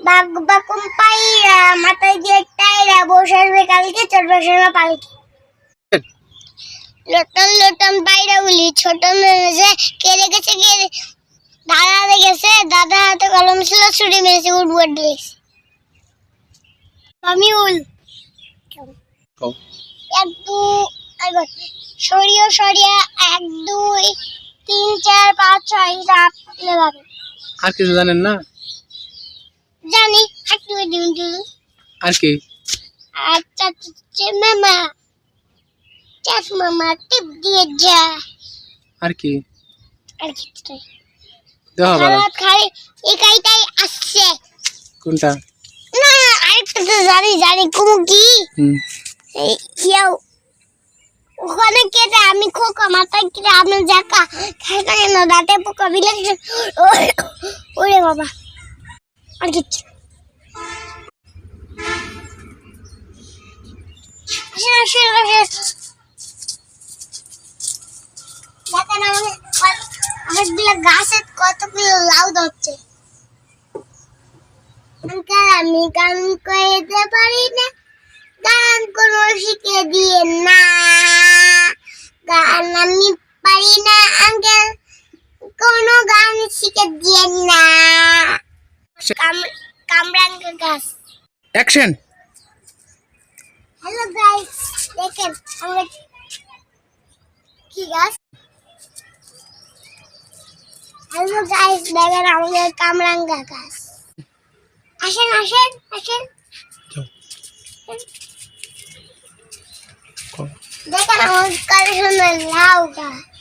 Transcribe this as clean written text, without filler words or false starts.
বাঘ বাকুম পাইরা মাথায় দিয়ে টাইরা বসাবে কালকে চড়বে সোনা পালকি। লটন লটন পাইরা বলি ছোট মেরেছে কেড়ে গেছে কেড়ে দাদা গেছে দাদা হাতে কলম ছিল ছুরি মেরেছে উঠবট দিয়েছে। আমি উল এক দু সরিয়ে সরিয়ে 1 2 3 4 5 6 7 এভাবে। আর কিছু জানেন না? জানি হাঁটতে দিন আর কি? আচ্ছা মামা চাচ মামা টিপ দিয়ে যা। আর কি? আর কিছু দেখো খাই একাইটাই আসছে। কোনটা? না আরেকটা তো জানি কোন কি ইয়াও ওখানে কেটে আমি খোকা মাথায় কেটে আপনার জাকা খাই না কেন দাঁতে পোকা বিলেন ওরে বাবা আর কিছু অনেকগুলো গাছে কতগুলো লাউ ধরছে। আমি গান কইতে পারি না গান কোনো শিখে দিয়ে না গান আমি পারি না আঙ্কেল কোনো গান শিখে দিয়ে না। কামরাঙ্গা গাছ। অ্যাকশন। হ্যালো গাইস দেখেন আমরা কি গাছ। হ্যালো গাইস দেখেন আমাদের কামরাঙ্গা গাছ। আসেন আসেন আসেন দেখেন আমার কালে সুন্দর লাউ গাছ।